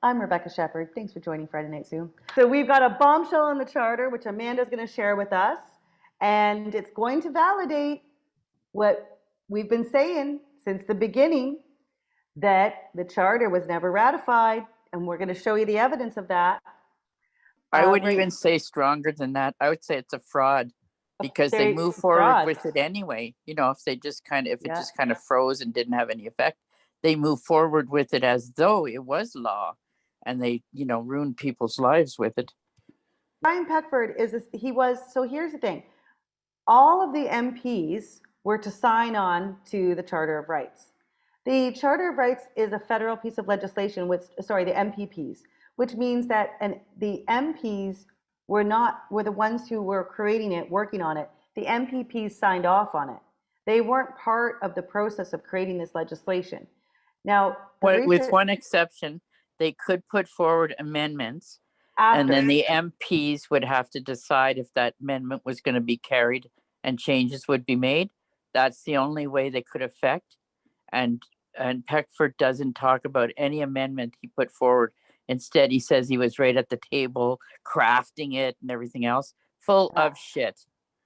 I'm Rebecca Shepherd. Thanks for joining Friday Night Zoom. So we've got a bombshell in the charter, which Amanda's going to share with us, and it's going to validate what we've been saying since the beginning, that the charter was never ratified, and we're going to show you the evidence of that. I would even say stronger than that. I would say it's a fraud because they move forward with it anyway. You know, if it just kind of froze and didn't have any effect, they move forward with it as though it was law, and they, ruined people's lives with it. Brian Peckford so here's the thing. All of the MPs were to sign on to the Charter of Rights. The Charter of Rights is a federal piece of legislation, the MPPs, which means that the MPs were the ones who were creating it, working on it. The MPPs signed off on it. They weren't part of the process of creating this legislation. Now, with one exception, they could put forward amendments, and then the MPs would have to decide if that amendment was going to be carried and changes would be made. That's the only way they could affect. And Peckford doesn't talk about any amendment he put forward. Instead, he says he was right at the table crafting it and everything else. Full of shit.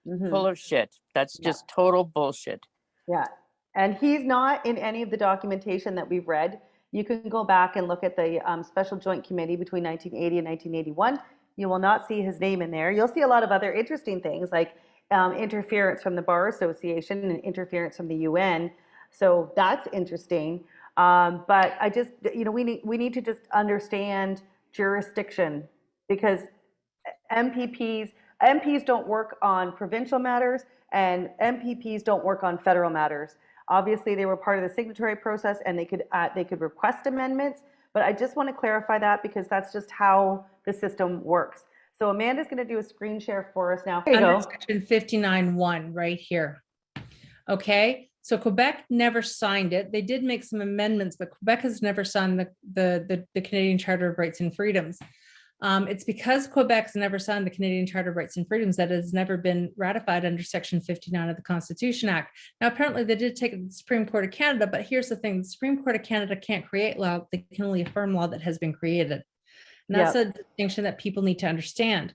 Mm-hmm. Full of shit. That's just total bullshit. Yeah. And he's not in any of the documentation that we've read. You can go back and look at the Special Joint Committee between 1980 and 1981. You will not see his name in there. You'll see a lot of other interesting things like interference from the Bar Association and interference from the UN. So that's interesting. But I just, we need to just understand jurisdiction, because MPs don't work on provincial matters, and MPPs don't work on federal matters. Obviously, they were part of the signatory process, and they could request amendments. But I just want to clarify that, because that's just how the system works. So Amanda's going to do a screen share for us now. Under section 59.1 right here. Okay. So Quebec never signed it. They did make some amendments, but Quebec has never signed the Canadian Charter of Rights and Freedoms. It's because Quebec's never signed the Canadian Charter of Rights and Freedoms that it has never been ratified under Section 59 of the Constitution Act. Now, apparently they did take it to the Supreme Court of Canada, but here's the thing. The Supreme Court of Canada can't create law. They can only affirm law that has been created. And that's a distinction that people need to understand.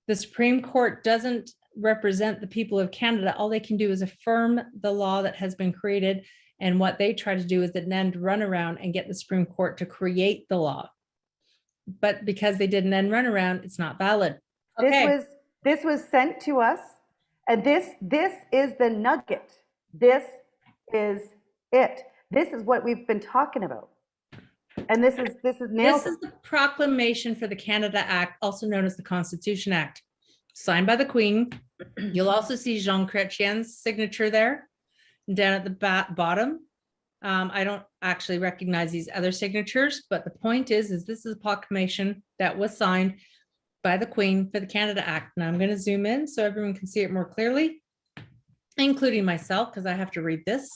The Supreme Court doesn't represent the people of Canada. All they can do is affirm the law that has been created. And what they try to do is then run around and get the Supreme Court to create the law. But because they didn't then run around, it's not valid. Okay. This was sent to us, and this is the nugget. This is it. This is what we've been talking about. And this is the proclamation for the Canada Act, also known as the Constitution Act, signed by the Queen. You'll also see Jean Chrétien's signature there. Down at the bottom, I don't actually recognize these other signatures, but the point is this is a proclamation that was signed by the Queen for the Canada Act. Now I'm going to zoom in so everyone can see it more clearly, including myself, because I have to read this.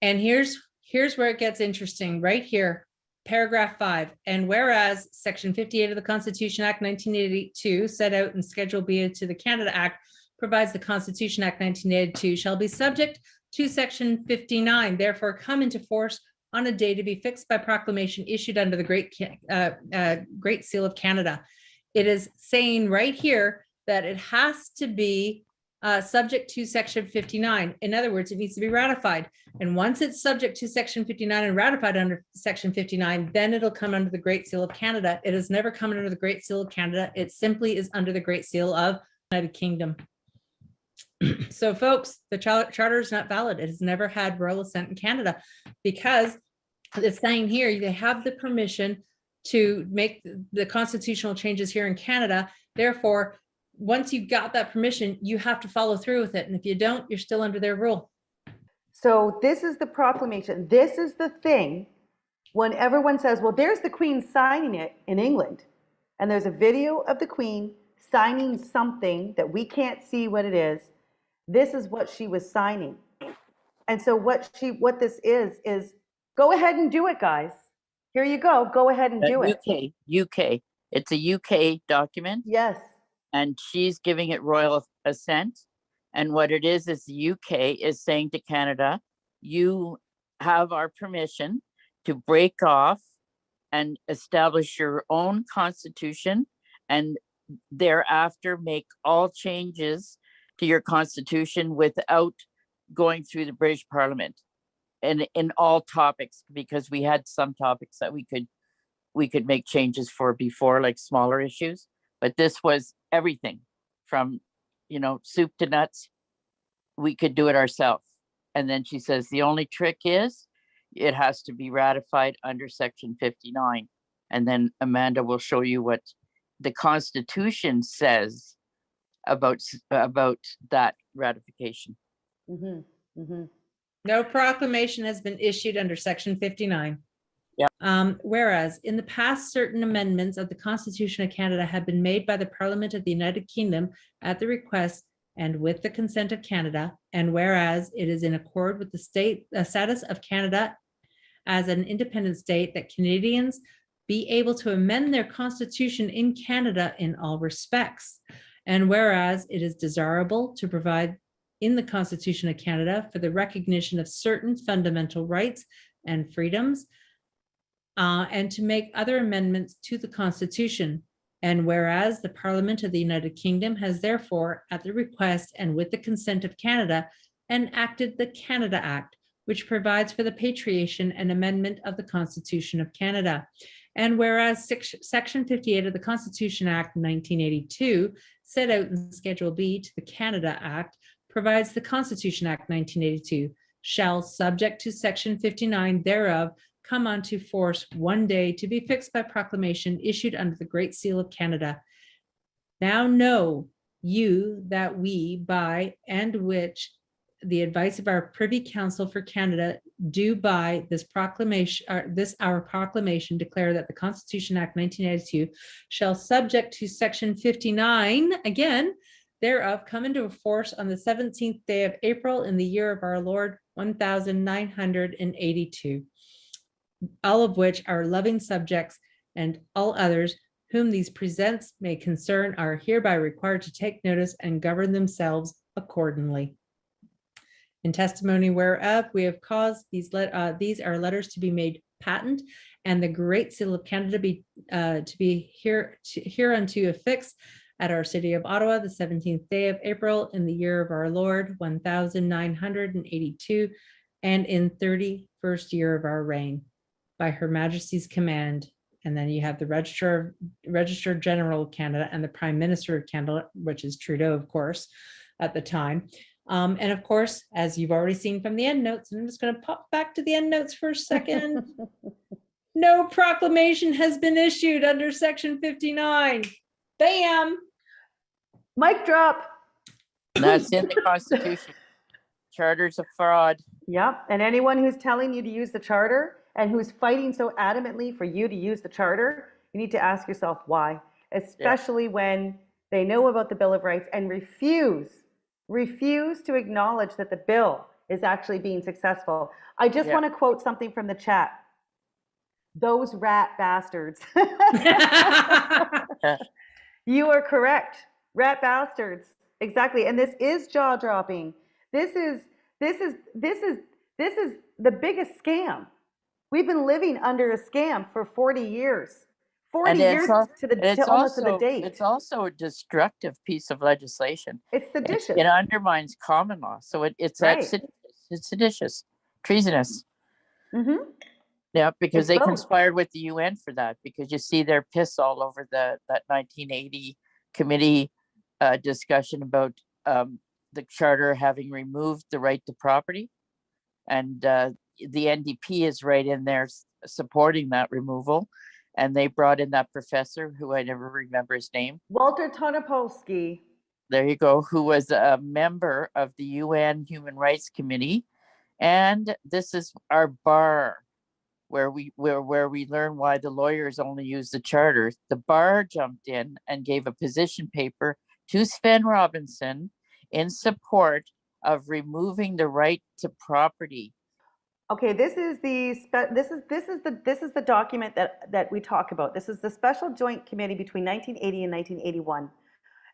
And here's where it gets interesting, right here, paragraph 5. And whereas Section 58 of the Constitution Act 1982, set out in Schedule B to the Canada Act, provides the Constitution Act 1982 shall be subject to Section 59, therefore come into force on a day to be fixed by proclamation issued under the Great Seal of Canada. It is saying right here that it has to be subject to Section 59. In other words, it needs to be ratified. And once it's subject to Section 59 and ratified under Section 59, then it'll come under the Great Seal of Canada. It has never come under the Great Seal of Canada. It simply is under the Great Seal of the United Kingdom. So folks, the charter is not valid. It has never had royal assent in Canada, because it's saying here they have the permission to make the constitutional changes here in Canada. Therefore, once you got that permission, you have to follow through with it. And if you don't, you're still under their rule. So this is the proclamation. This is the thing. When everyone says, well, there's the Queen signing it in England, and there's a video of the Queen signing something that we can't see what it is. This is what she was signing. And so what this is go ahead and do it, guys. Here you go. Go ahead and do it. UK. It's a UK document. Yes. And she's giving it royal assent. And what it is the UK is saying to Canada, you have our permission to break off and establish your own constitution, and thereafter make all changes to your constitution without going through the British Parliament, and in all topics, because we had some topics that we could make changes for before, like smaller issues, but this was everything from, soup to nuts. We could do it ourselves. And then she says the only trick is it has to be ratified under Section 59. And then Amanda will show you what the Constitution says about that ratification. Mm-hmm. Mm-hmm. No proclamation has been issued under Section 59. Whereas in the past, certain amendments of the Constitution of Canada have been made by the Parliament of the United Kingdom at the request and with the consent of Canada, and whereas it is in accord with the status of Canada as an independent state that Canadians be able to amend their constitution in Canada in all respects, and whereas it is desirable to provide in the Constitution of Canada for the recognition of certain fundamental rights and freedoms, and to make other amendments to the Constitution. And whereas the Parliament of the United Kingdom has therefore, at the request and with the consent of Canada, enacted the Canada Act, which provides for the patriation and amendment of the Constitution of Canada. And whereas Section 58 of the Constitution Act 1982, set out in Schedule B to the Canada Act, provides the Constitution Act 1982 shall, subject to Section 59 thereof, come onto force one day to be fixed by proclamation issued under the Great Seal of Canada. Now know you that we, by and which the advice of our Privy Council for Canada, do by this proclamation, our proclamation, declare that the Constitution Act 1982 shall, subject to Section 59 again thereof, come into force on the 17th day of April in the year of our Lord 1982. All of which our loving subjects and all others whom these presents may concern are hereby required to take notice and govern themselves accordingly. In testimony whereof we have caused these are letters to be made patent, and the Great Seal of Canada to be hereunto affixed at our city of Ottawa, the 17th day of April in the year of our Lord 1982, and in 31st year of our reign, by Her Majesty's command. And then you have the Registrar General of Canada and the Prime Minister of Canada, which is Trudeau, of course, at the time. And of course, as you've already seen from the end notes, and I'm just going to pop back to the end notes for a second. No proclamation has been issued under Section 59. Bam! Mic drop. That's in the Constitution. Charter's a fraud. Yep. And anyone who's telling you to use the charter and who's fighting so adamantly for you to use the charter, you need to ask yourself why, especially when they know about the Bill of Rights and refuse to acknowledge that the bill is actually being successful. I just want to quote something from the chat. Those rat bastards. You are correct. Rat bastards. Exactly. And this is jaw dropping. This is the biggest scam. We've been living under a scam for 40 years. 40 years to almost to the date. It's also a destructive piece of legislation. It's seditious. It undermines common law. So it's seditious, treasonous. Mm-hmm. Yeah, because they conspired with the UN for that, because you see their piss all over that 1980 committee discussion about the charter having removed the right to property. And the NDP is right in there supporting that removal. And they brought in that professor who I never remember his name. Walter Tonopolsky. There you go, who was a member of the UN Human Rights Committee. And this is our bar, where we learn why the lawyers only use the charter. The bar jumped in and gave a position paper to Sven Robinson in support of removing the right to property. Okay, this is the document that we talk about. This is the Special Joint Committee between 1980 and 1981.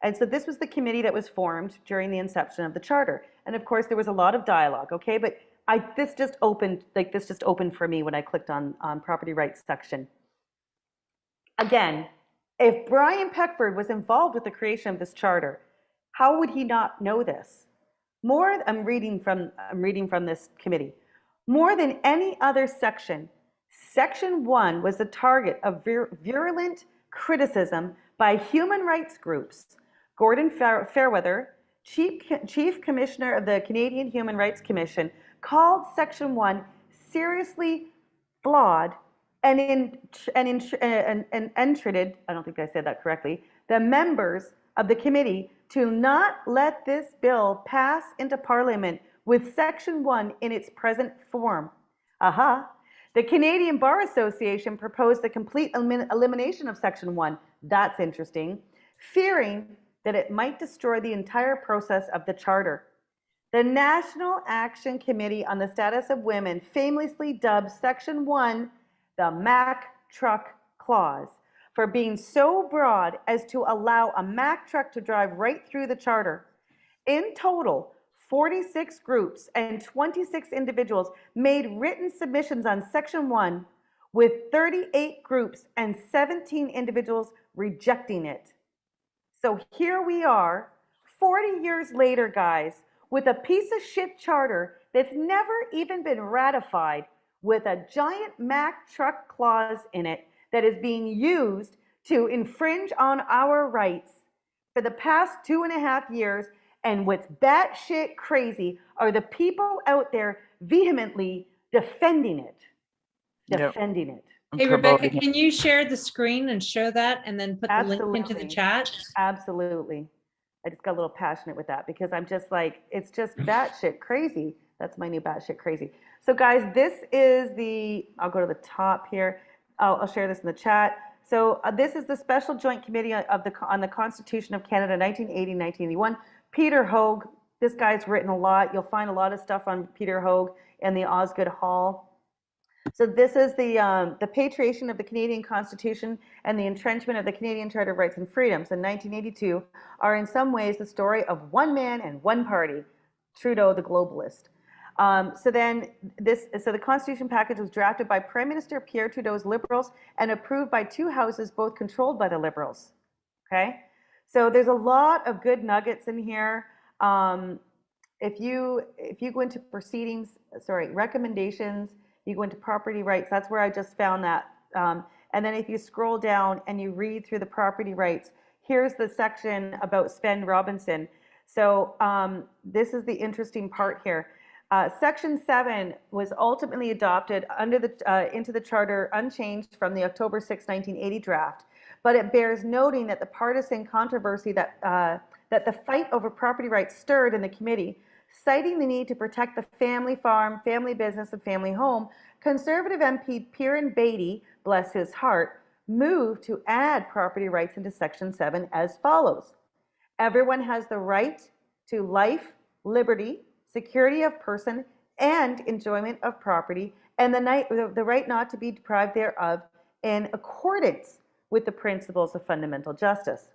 And so this was the committee that was formed during the inception of the charter. And of course, there was a lot of dialogue, okay? But this just opened for me when I clicked on property rights section. Again, if Brian Peckford was involved with the creation of this charter, how would he not know this? I'm reading from this committee. More than any other section, Section 1 was the target of virulent criticism by human rights groups. Gordon Fairweather, Chief Commissioner of the Canadian Human Rights Commission, called Section 1 seriously flawed and entreated, I don't think I said that correctly, the members of the committee to not let this bill pass into Parliament with Section 1 in its present form. The Canadian Bar Association proposed the complete elimination of Section 1. That's interesting. Fearing that it might destroy the entire process of the Charter. The National Action Committee on the Status of Women famously dubbed Section 1 the Mack Truck Clause for being so broad as to allow a Mack truck to drive right through the Charter. In total, 46 groups and 26 individuals made written submissions on Section 1, with 38 groups and 17 individuals rejecting it. So here we are, 40 years later, guys, with a piece of shit charter that's never even been ratified, with a giant Mack truck clause in it that is being used to infringe on our rights for the past 2.5 years. And what's batshit crazy are the people out there vehemently defending it. Defending it. Hey, Rebecca, can you share the screen and show that and then put the link into the chat? Absolutely. I just got a little passionate with that because I'm just like, it's just batshit crazy. That's my new batshit crazy. So guys, this is I'll go to the top here. I'll share this in the chat. So this is the Special Joint Committee on the Constitution of Canada, 1980-1981. Peter Hogue, this guy's written a lot. You'll find a lot of stuff on Peter Hogue and the Osgood Hall. So this is the patriation of the Canadian Constitution and the entrenchment of the Canadian Charter of Rights and Freedoms in 1982 are in some ways the story of one man and one party, Trudeau the globalist. So the Constitution package was drafted by Prime Minister Pierre Trudeau's Liberals and approved by two houses, both controlled by the Liberals. Okay, so there's a lot of good nuggets in here. If you go into recommendations, you go into property rights. That's where I just found that. And then if you scroll down and you read through the property rights, here's the section about Sven Robinson. So this is the interesting part here. Section 7 was ultimately adopted into the Charter unchanged from the October 6, 1980 draft. But it bears noting that the partisan controversy that the fight over property rights stirred in the committee, citing the need to protect the family farm, family business, and family home, Conservative MP Piran Beatty, bless his heart, moved to add property rights into Section 7 as follows. Everyone has the right to life, liberty, security of person, and enjoyment of property, and the right not to be deprived thereof in accordance with the principles of fundamental justice.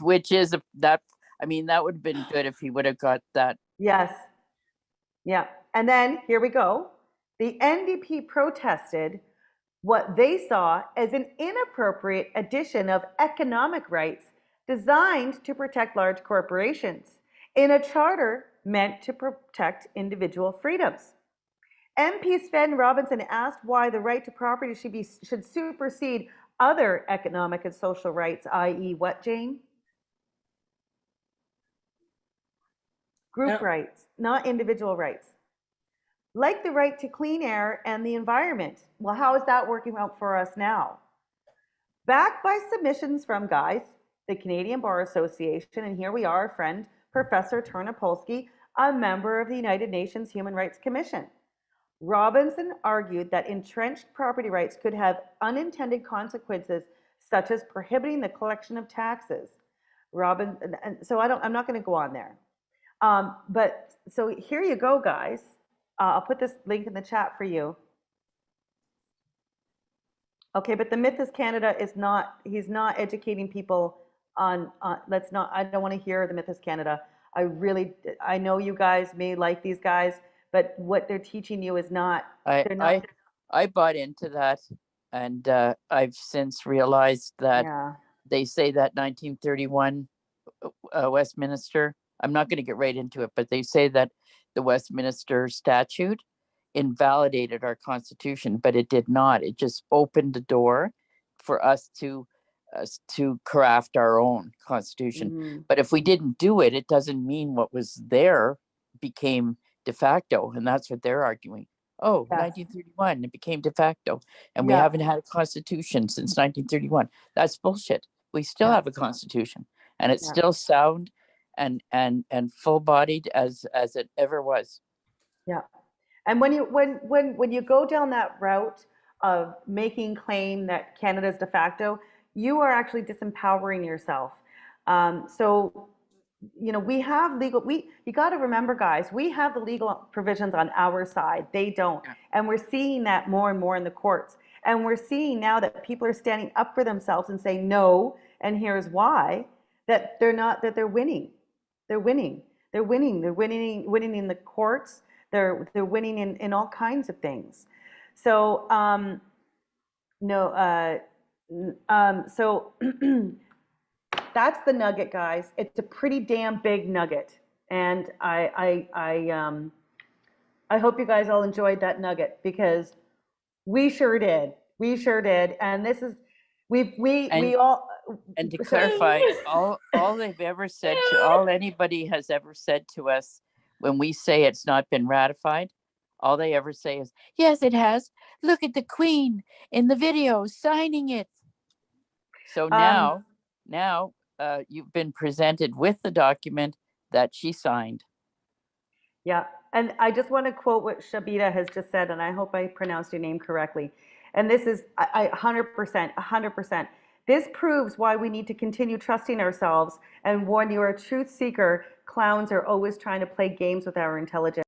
Which is that would have been good if he would have got that. Yes. Yeah. And then here we go. The NDP protested what they saw as an inappropriate addition of economic rights designed to protect large corporations in a charter meant to protect individual freedoms. MP Sven Robinson asked why the right to property should supersede other economic and social rights, i.e. what, Jane? Group rights, not individual rights. Like the right to clean air and the environment. Well, how is that working out for us now? Backed by submissions from guys, the Canadian Bar Association, and here we are, a friend, Professor Ternopolsky, a member of the United Nations Human Rights Commission. Robinson argued that entrenched property rights could have unintended consequences, such as prohibiting the collection of taxes. So I'm not going to go on there. But so here you go, guys. I'll put this link in the chat for you. Okay, but the myth is Canada is not, he's not educating people on, I don't want to hear the myth is Canada. I know you guys may like these guys, but what they're teaching you is not, I bought into that. And I've since realized that Yeah. they say that 1931 Westminster, I'm not going to get right into it, but they say that the Westminster statute invalidated our Constitution, but it did not. It just opened the door for us to craft our own Constitution. Mhm. But if we didn't do it, it doesn't mean what was there became de facto, and that's what they're arguing. Oh, Yes. 1931, it became de facto, and we Yeah. haven't had a Constitution since 1931. That's bullshit. We still Yeah. have a Constitution, and it's Yeah. still sound and full-bodied as it ever was. Yeah. And when you go down that route of making claim that Canada's de facto, you are actually disempowering yourself. So, you know, we have legal, you got to remember, guys, we have the legal provisions on our side. They don't. And we're seeing that more and more in the courts. And we're seeing now that people are standing up for themselves and saying no, and here's why, that they're not, that they're winning. They're winning. They're winning. They're winning in the courts. They're winning in all kinds of things. So no, so that's the nugget, guys. It's a pretty damn big nugget, and I hope you guys all enjoyed that nugget, because we sure did. We sure did, and this is we all. And to clarify, all they've ever said to all anybody has ever said to us when we say it's not been ratified, all they ever say is, yes, it has. Look at the Queen in the video signing it. So now you've been presented with the document that she signed. Yeah, and I just want to quote what Shabita has just said, and I hope I pronounced your name correctly. And this is 100%, 100%. This proves why we need to continue trusting ourselves, and when you're a truth seeker, clowns are always trying to play games with our intelligence.